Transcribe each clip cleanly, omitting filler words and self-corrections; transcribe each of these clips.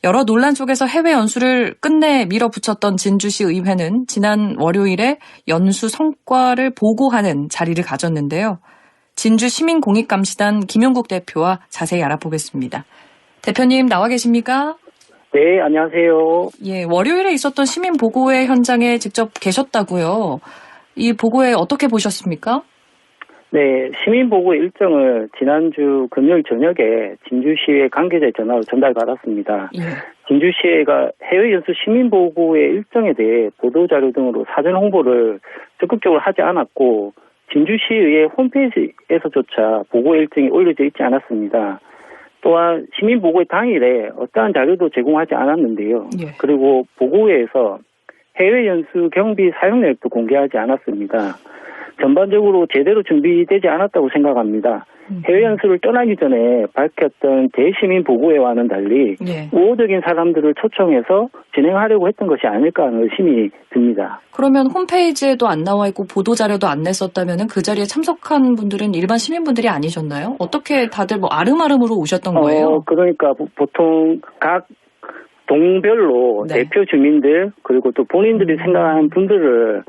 여러 논란 속에서 해외 연수를 끝내 밀어붙였던 진주시 의회는 지난 월요일에 연수 성과를 보고하는 자리를 가졌는데요. 진주 시민공익감시단 김용국 대표와 자세히 알아보겠습니다. 대표님 나와 계십니까? 네, 안녕하세요. 예, 월요일에 있었던 시민보고회 현장에 직접 계셨다고요. 이 보고회 어떻게 보셨습니까? 네, 시민보고 일정을 지난주 금요일 저녁에 진주시의 관계자의 전화로 전달받았습니다. 예. 진주시가 해외연수 시민보고의 일정에 대해 보도자료 등으로 사전 홍보를 적극적으로 하지 않았고 진주시의 홈페이지에서조차 보고 일정이 올려져 있지 않았습니다. 또한 시민보고회 당일에 어떠한 자료도 제공하지 않았는데요. 예. 그리고 보고회에서 해외연수 경비 사용 내역도 공개하지 않았습니다. 전반적으로 제대로 준비되지 않았다고 생각합니다. 해외 연수를 떠나기 전에 밝혔던 대시민 보고회와는 달리 예. 우호적인 사람들을 초청해서 진행하려고 했던 것이 아닐까 하는 의심이 듭니다. 그러면 홈페이지에도 안 나와 있고 보도자료도 안 냈었다면 그 자리에 참석한 분들은 일반 시민분들이 아니셨나요? 어떻게 다들 뭐 아름아름으로 오셨던 거예요? 그러니까 보통 각 동별로 네. 대표 주민들 그리고 또 본인들이 생각하는 분들을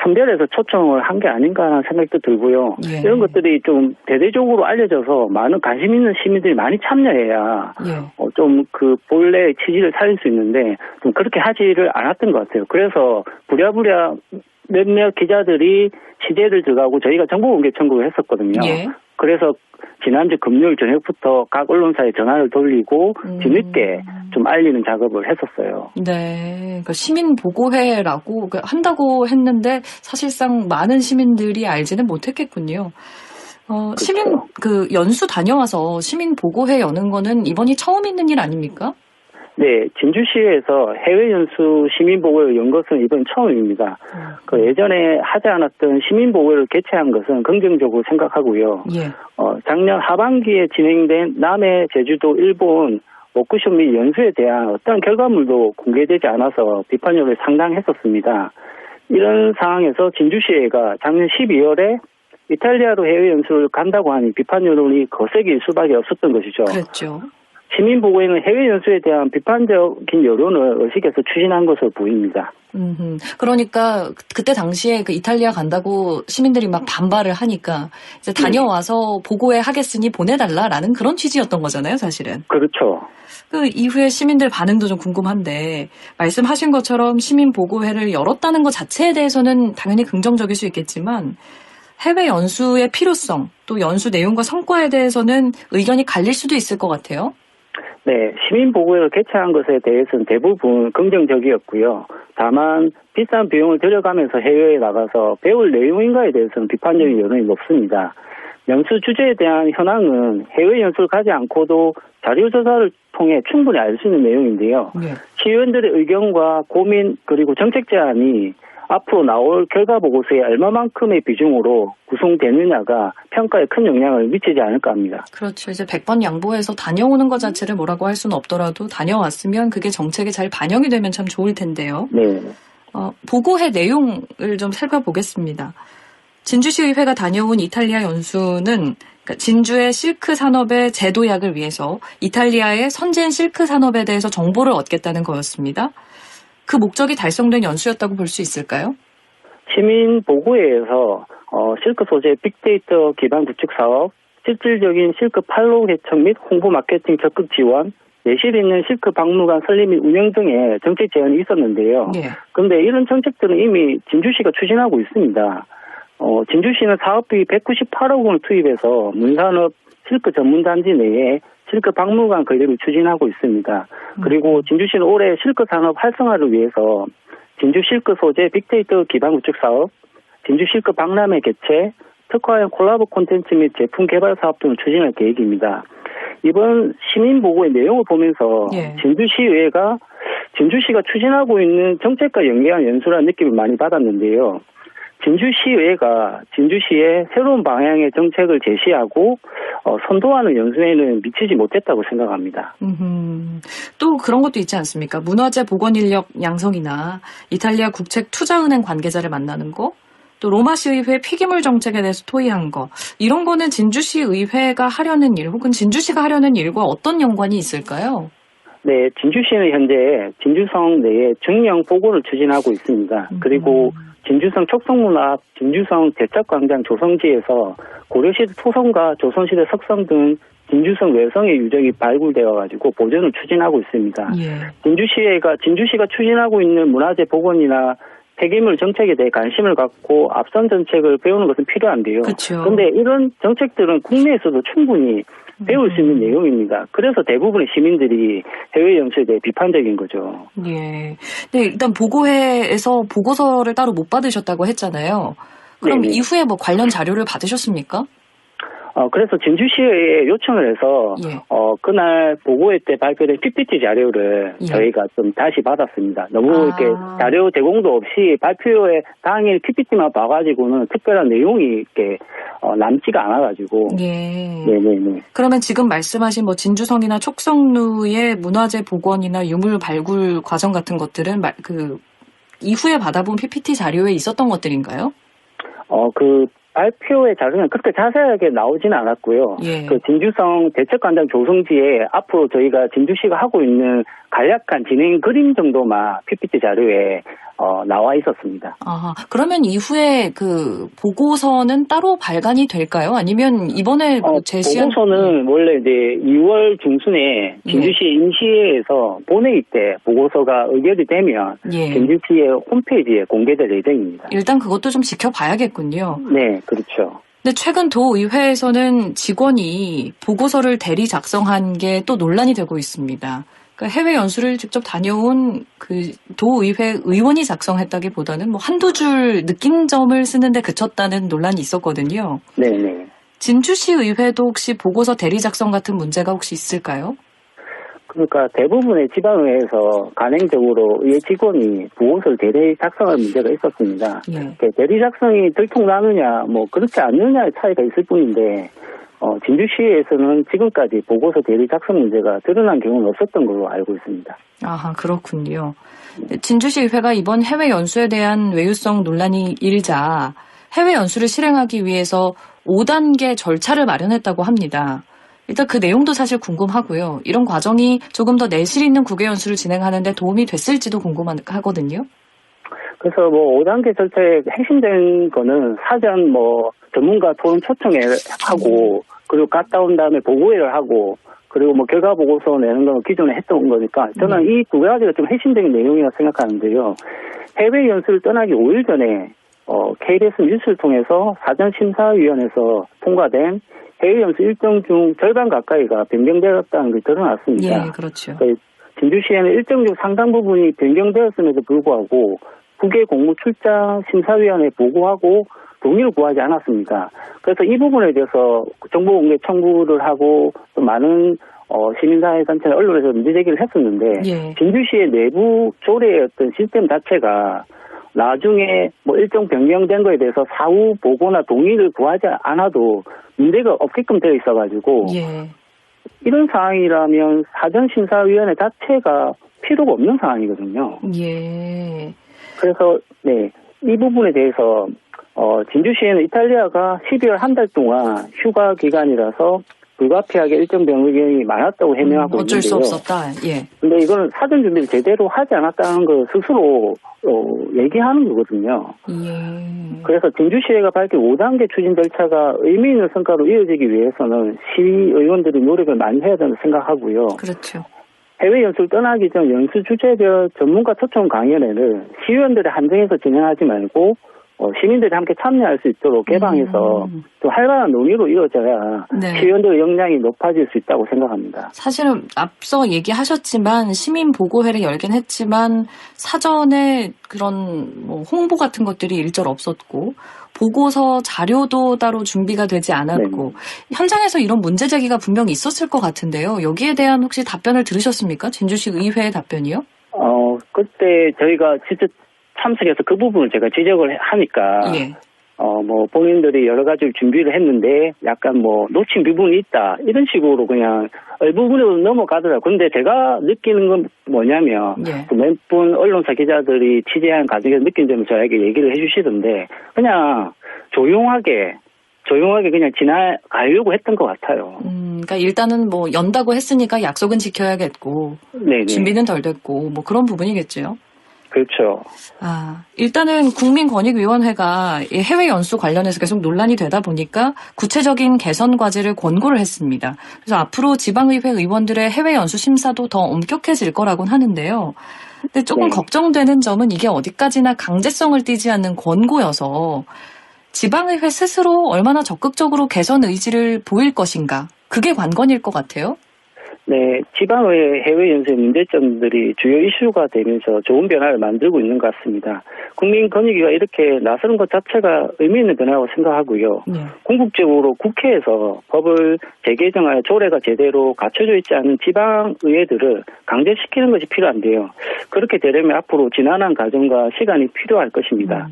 선별해서 초청을 한 게 아닌가 하는 생각도 들고요. 예. 이런 것들이 좀 대대적으로 알려져서 많은 관심 있는 시민들이 많이 참여해야 예. 좀 그 본래의 취지를 살릴 수 있는데 좀 그렇게 하지를 않았던 것 같아요. 그래서 부랴부랴 몇몇 기자들이 취재를 들어가고 저희가 정보공개 청구를 했었거든요. 예. 그래서 지난주 금요일 저녁부터 각 언론사에 전화를 돌리고 뒤늦게 좀 알리는 작업을 했었어요. 네, 그러니까 시민보고회라고 한다고 했는데 사실상 많은 시민들이 알지는 못했겠군요. 시민 연수 다녀와서 시민보고회 여는 거는 이번이 처음 있는 일 아닙니까? 네, 진주시에서 해외 연수 시민보고회를 연 것은 이번 처음입니다. 예전에 하지 않았던 시민보고회를 개최한 것은 긍정적으로 생각하고요. 예. 작년 하반기에 진행된 남해, 제주도, 일본 워크숍 및 연수에 대한 어떠한 결과물도 공개되지 않아서 비판 여론이 상당했었습니다. 이런 상황에서 진주시가 작년 12월에 이탈리아로 해외 연수를 간다고 하니 비판 여론이 거세질 수밖에 없었던 것이죠. 그렇죠. 시민보고회는 해외 연수에 대한 비판적인 여론을 의식해서 추진한 것으로 보입니다. 그러니까 그때 당시에 그 이탈리아 간다고 시민들이 막 반발을 하니까 이제 다녀와서 보고회 하겠으니 보내달라라는 그런 취지였던 거잖아요, 사실은. 그렇죠. 그 이후에 시민들 반응도 좀 궁금한데 말씀하신 것처럼 시민보고회를 열었다는 것 자체에 대해서는 당연히 긍정적일 수 있겠지만 해외 연수의 필요성 또 연수 내용과 성과에 대해서는 의견이 갈릴 수도 있을 것 같아요. 네, 시민보고회를 개최한 것에 대해서는 대부분 긍정적이었고요. 다만 비싼 비용을 들여가면서 해외에 나가서 배울 내용인가에 대해서는 비판적인 여론이 높습니다. 연수 주제에 대한 현황은 해외 연수를 가지 않고도 자료조사를 통해 충분히 알 수 있는 내용인데요. 네. 시의원들의 의견과 고민 그리고 정책 제안이 앞으로 나올 결과 보고서에 얼마만큼의 비중으로 구성되느냐가 평가에 큰 영향을 미치지 않을까 합니다. 그렇죠. 이제 100번 양보해서 다녀오는 것 자체를 뭐라고 할 수는 없더라도 다녀왔으면 그게 정책에 잘 반영이 되면 참 좋을 텐데요. 네. 보고회 내용을 좀 살펴보겠습니다. 진주시의회가 다녀온 이탈리아 연수는 진주의 실크 산업의 재도약을 위해서 이탈리아의 선진 실크 산업에 대해서 정보를 얻겠다는 거였습니다. 그 목적이 달성된 연수였다고 볼 수 있을까요? 시민보고회에서 실크 소재 빅데이터 기반 구축 사업, 실질적인 실크 판로 개척 및 홍보 마케팅 적극 지원, 내실 있는 실크 박물관 설립 및 운영 등의 정책 제안이 있었는데요. 그런데 이런 정책들은 이미 진주시가 추진하고 있습니다. 진주시는 사업비 198억 원을 투입해서 문산업 실크 전문단지 내에 실크 박물관 건립을 추진하고 있습니다. 그리고 진주시는 올해 실크 산업 활성화를 위해서 진주 실크 소재 빅데이터 기반 구축 사업, 진주 실크 박람회 개최, 특화형 콜라보 콘텐츠 및 제품 개발 사업 등을 추진할 계획입니다. 이번 시민보고의 내용을 보면서 진주시가 추진하고 있는 정책과 연계한 연수라는 느낌을 많이 받았는데요. 진주시의회가 진주시의 새로운 방향의 정책을 제시하고 선도하는 연수에는 미치지 못했다고 생각합니다. 또 그런 것도 있지 않습니까? 문화재 복원 인력 양성이나 이탈리아 국책투자은행 관계자를 만나는 거, 또 로마시의회 폐기물 정책에 대해서 토의한 거, 이런 거는 진주시의회가 하려는 일 혹은 진주시가 하려는 일과 어떤 연관이 있을까요? 네, 진주시는 현재 진주성 내에 증명 보고를 추진하고 있습니다. 그리고 진주성 척성문 앞 진주성 대척광장 조성지에서 고려시대 토성과 조선시대 석성 등 진주성 외성의 유적이 발굴되어가지고 보존을 추진하고 있습니다. 진주시가 추진하고 있는 문화재 복원이나 폐기물 정책에 대해 관심을 갖고 앞선 정책을 배우는 것은 필요한데요. 그런데 이런 정책들은 국내에서도 충분히 배울 수 있는 내용입니다. 그래서 대부분의 시민들이 해외 연수에 대해 비판적인 거죠. 예. 네, 일단 보고회에서 보고서를 따로 못 받으셨다고 했잖아요. 그럼 네네. 이후에 뭐 관련 자료를 받으셨습니까? 그래서 진주시에 요청을 해서, 예. 그날 보고회 때 발표된 PPT 자료를 저희가 좀 다시 받았습니다. 너무 이렇게 자료 제공도 없이 발표회 당일 PPT만 봐가지고는 특별한 내용이 이렇게, 남지가 않아가지고. 예. 네네네. 그러면 지금 말씀하신 뭐 진주성이나 촉성루의 문화재 복원이나 유물 발굴 과정 같은 것들은 이후에 받아본 PPT 자료에 있었던 것들인가요? 발표의 자료는 그렇게 자세하게 나오지는 않았고요. 예. 그 진주성 대척광장 조성지에 앞으로 저희가 진주시가 하고 있는 간략한 진행 그림 정도만 PPT 자료에 나와 있었습니다. 그러면 이후에 그 보고서는 따로 발간이 될까요? 아니면 이번에 제시한 보고서는 원래 이제 2월 중순에 진주시 임시회에서 본회의 때 보고서가 의결이 되면 진주시의 홈페이지에 공개될 예정입니다. 일단 그것도 좀 지켜봐야겠군요. 네, 그렇죠. 근데 최근 도의회에서는 직원이 보고서를 대리 작성한 게 또 논란이 되고 있습니다. 그러니까 해외 연수를 직접 다녀온 그 도의회 의원이 작성했다기보다는 뭐 한두 줄 느낀 점을 쓰는데 그쳤다는 논란이 있었거든요. 네네. 진주시 의회도 혹시 보고서 대리 작성 같은 문제가 혹시 있을까요? 그러니까 대부분의 지방의회에서 간행적으로 의회 직원이 보고서를 대리 작성할 문제가 있었습니다. 대리 작성이 들통나느냐, 뭐 그렇지 않느냐의 차이가 있을 뿐인데 진주시에서는 지금까지 보고서 대리 작성 문제가 드러난 경우는 없었던 걸로 알고 있습니다. 그렇군요. 진주시 의회가 이번 해외 연수에 대한 외유성 논란이 일자 해외 연수를 실행하기 위해서 5단계 절차를 마련했다고 합니다. 일단 그 내용도 사실 궁금하고요. 이런 과정이 조금 더 내실 있는 국외 연수를 진행하는 데 도움이 됐을지도 궁금하거든요. 그래서 5단계 절차의 핵심된 거는 사전 전문가 토론 초청을 하고 그리고 갔다 온 다음에 보고회를 하고 그리고 결과 보고서 내는 건 기존에 했던 거니까 저는 이 두 가지가 좀 핵심적인 내용이라고 생각하는데요. 해외 연수를 떠나기 5일 전에 KBS 뉴스를 통해서 사전심사위원회에서 통과된 해외 연수 일정 중 절반 가까이가 변경되었다는 게 드러났습니다. 예, 그렇죠. 진주시에는 일정 중 상당 부분이 변경되었음에도 불구하고 국외 공무 출장 심사위원회에 보고하고 동의를 구하지 않았습니다. 그래서 이 부분에 대해서 정보 공개 청구를 하고 또 많은 시민사회 단체 언론에서 문제 제기를 했었는데 진주시의 내부 조례의 어떤 시스템 자체가 나중에 일정 변경된 거에 대해서 사후 보고나 동의를 구하지 않아도 문제가 없게끔 되어 있어가지고 이런 상황이라면 사전심사위원회 자체가 필요가 없는 상황이거든요. 그래서 이 부분에 대해서 진주시에는 이탈리아가 12월 한 달 동안 휴가 기간이라서 불가피하게 일정 변경이 많았다고 해명하고 어쩔 수 있는데요. 없었다. 근데 이거는 사전 준비를 제대로 하지 않았다는 걸 스스로 얘기하는 거거든요. 그래서 진주시회가 밝힌 5단계 추진 절차가 의미 있는 성과로 이어지기 위해서는 시의원들이 노력을 많이 해야 된다고 생각하고요. 그렇죠. 해외 연수를 떠나기 전 연수 주제별 전문가 초청 강연회를 시의원들이 한정해서 진행하지 말고 시민들이 함께 참여할 수 있도록 개방해서 좀 활발한 논의로 이어져야 시의원들의 역량이 높아질 수 있다고 생각합니다. 사실은 앞서 얘기하셨지만 시민 보고회를 열긴 했지만 사전에 그런 홍보 같은 것들이 일절 없었고 보고서 자료도 따로 준비가 되지 않았고 현장에서 이런 문제 제기가 분명히 있었을 것 같은데요. 여기에 대한 혹시 답변을 들으셨습니까? 진주시 의회의 답변이요? 그때 저희가 직접 참석해서 그 부분을 제가 지적을 하니까 본인들이 여러 가지 준비를 했는데 약간 놓친 부분이 있다 이런 식으로 그냥 부분으로 넘어가더라고요. 근데 제가 느끼는 건 뭐냐면 몇 분 언론사 기자들이 취재한 과정에서 느낀 점을 저에게 얘기를 해주시던데 그냥 조용하게 조용하게 그냥 지나가려고 했던 것 같아요. 그러니까 일단은 뭐 연다고 했으니까 약속은 지켜야겠고, 네네. 준비는 덜 됐고, 뭐 그런 부분이겠죠. 그렇죠. 일단은 국민권익위원회가 이 해외 연수 관련해서 계속 논란이 되다 보니까 구체적인 개선 과제를 권고를 했습니다. 그래서 앞으로 지방의회 의원들의 해외 연수 심사도 더 엄격해질 거라고는 하는데요. 근데 조금 네. 걱정되는 점은 이게 어디까지나 강제성을 띠지 않는 권고여서 지방의회 스스로 얼마나 적극적으로 개선 의지를 보일 것인가. 그게 관건일 것 같아요. 네, 지방의 해외 연수의 문제점들이 주요 이슈가 되면서 좋은 변화를 만들고 있는 것 같습니다. 국민권익위가 이렇게 나서는 것 자체가 의미 있는 변화라고 생각하고요. 네. 궁극적으로 국회에서 법을 재개정하여 조례가 제대로 갖춰져 있지 않은 지방의회들을 강제시키는 것이 필요한데요. 그렇게 되려면 앞으로 지난한 과정과 시간이 필요할 것입니다.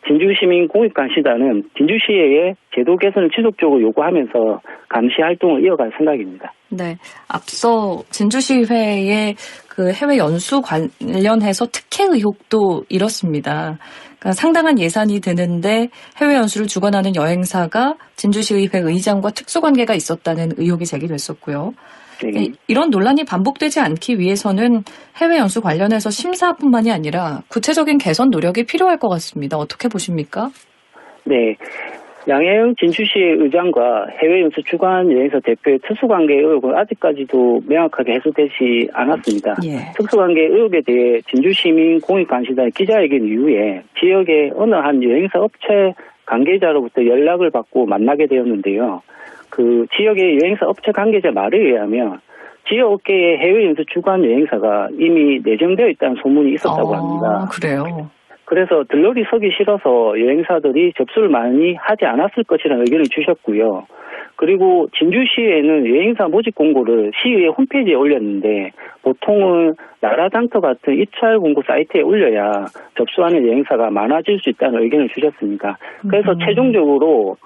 진주시민공익관시단은 진주시의회 제도 개선을 지속적으로 요구하면서 감시 활동을 이어갈 생각입니다. 네. 앞서 진주시의회의 그 해외 연수 관련해서 특혜 의혹도 일었습니다. 그러니까 상당한 예산이 드는데 해외 연수를 주관하는 여행사가 진주시의회 의장과 특수관계가 있었다는 의혹이 제기됐었고요. 네. 이런 논란이 반복되지 않기 위해서는 해외 연수 관련해서 심사뿐만이 아니라 구체적인 개선 노력이 필요할 것 같습니다. 어떻게 보십니까? 네. 양혜영 진주시의 의장과 해외 연수 주관 여행사 대표의 특수관계 의혹은 아직까지도 명확하게 해소되지 않았습니다. 예. 특수관계 의혹에 대해 진주시민공익관시단의 기자회견 이후에 지역의 어느 한 여행사 업체 관계자로부터 연락을 받고 만나게 되었는데요. 그 지역의 여행사 업체 관계자 말에 의하면 지역 업계의 해외 연수 주관 여행사가 이미 내정되어 있다는 소문이 있었다고 합니다. 그래요? 그래서 들러리 서기 싫어서 여행사들이 접수를 많이 하지 않았을 것이라는 의견을 주셨고요. 그리고 진주시에는 여행사 모집 공고를 시의회 홈페이지에 올렸는데 보통은 나라장터 같은 입찰 공고 사이트에 올려야 접수하는 여행사가 많아질 수 있다는 의견을 주셨습니다. 그래서 최종적으로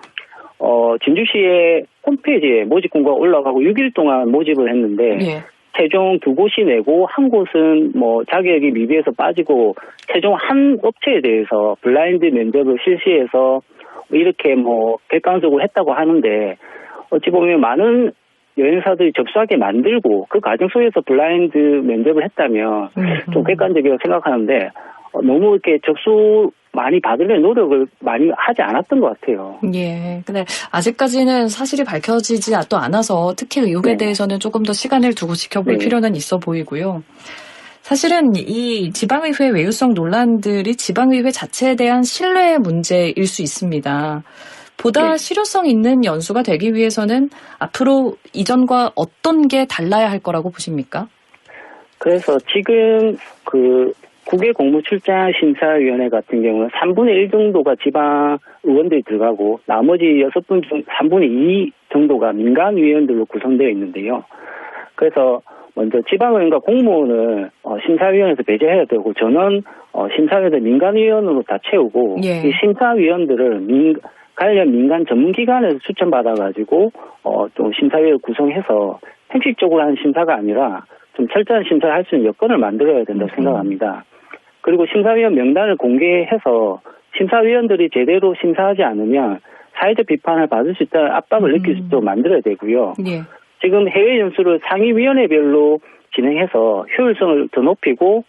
진주시의 홈페이지에 모집 공고가 올라가고 6일 동안 모집을 했는데 예. 최종 2곳이 내고 한 곳은 뭐 자격이 미비해서 빠지고 최종 한 업체에 대해서 블라인드 면접을 실시해서 이렇게 뭐 객관적으로 했다고 하는데 어찌 보면 많은 여행사들이 접수하게 만들고 그 과정 속에서 블라인드 면접을 했다면 좀 객관적이라고 생각하는데 너무 이렇게 접수 많이 받으려는 노력을 많이 하지 않았던 것 같아요. 예. 근데 아직까지는 사실이 밝혀지지 또 않아서 특히 의혹에 네. 대해서는 조금 더 시간을 두고 지켜볼 네. 필요는 있어 보이고요. 사실은 이 지방의회 외유성 논란들이 지방의회 자체에 대한 신뢰의 문제일 수 있습니다. 보다 네. 실효성 있는 연수가 되기 위해서는 앞으로 이전과 어떤 게 달라야 할 거라고 보십니까? 그래서 지금 그 국외 공무 출장 심사위원회 같은 경우는 3분의 1 정도가 지방 의원들이 들어가고 나머지 6분 중 3분의 2 정도가 민간 위원들로 구성되어 있는데요. 그래서 먼저 지방의원과 공무원을 심사위원회에서 배제해야 되고 저는 심사위원들 민간위원으로 다 채우고 예. 이 심사위원들을 관련 민간 전문기관에서 추천받아가지고 좀 심사위원을 구성해서 형식적으로 하는 심사가 아니라 좀 철저한 심사를 할 수 있는 여건을 만들어야 된다고 생각합니다. 그리고 심사위원 명단을 공개해서 심사위원들이 제대로 심사하지 않으면 사회적 비판을 받을 수 있다는 압박을 느낄 수 있도록 만들어야 되고요. 예. 지금 해외 연수를 상위위원회별로 진행해서 효율성을 더 높이고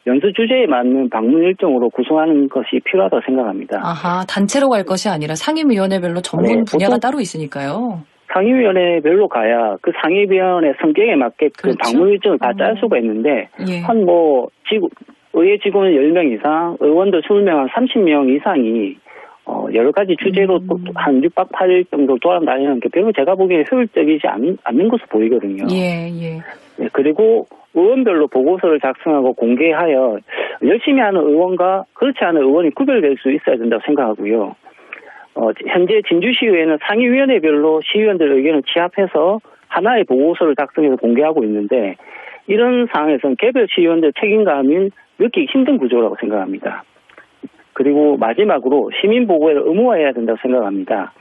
연수 주제에 맞는 방문 일정으로 구성하는 것이 필요하다고 생각합니다. 아하, 단체로 갈 것이 아니라 상임위원회별로 전문 네, 분야가 보통 따로 있으니까요. 상임위원회별로 가야 그 상임위원회 성격에 맞게 그 그렇죠. 방문 일정을 다 짤 수가 있는데 예. 한 의회 직원 10명 이상, 의원들 20명, 한 30명 이상이 여러 가지 주제로 한 6박 8일 정도 돌아다니는 게 별로 제가 보기에 효율적이지 않는 것으로 보이거든요. 예, 예. 네, 그리고 의원별로 보고서를 작성하고 공개하여 열심히 하는 의원과 그렇지 않은 의원이 구별될 수 있어야 된다고 생각하고요. 현재 진주시의회는 상임위원회별로 시의원들 의견을 취합해서 하나의 보고서를 작성해서 공개하고 있는데 이런 상황에서는 개별 시의원들 책임감을 느끼기 힘든 구조라고 생각합니다. 그리고 마지막으로 시민보고회를 의무화해야 된다고 생각합니다.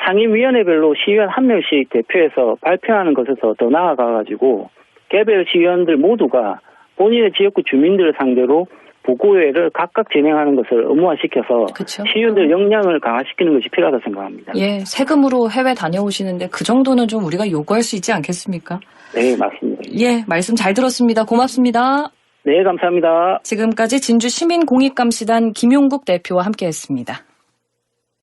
상임위원회별로 시의원 한 명씩 대표해서 발표하는 것에서 더 나아가가지고 개별 시의원들 모두가 본인의 지역구 주민들을 상대로 보고회를 각각 진행하는 것을 의무화시켜서 그쵸. 시의원들 역량을 강화시키는 것이 필요하다고 생각합니다. 예, 세금으로 해외 다녀오시는데 그 정도는 좀 우리가 요구할 수 있지 않겠습니까? 네, 맞습니다. 예, 말씀 잘 들었습니다. 고맙습니다. 네, 감사합니다. 지금까지 진주 시민공익감시단 김용국 대표와 함께했습니다.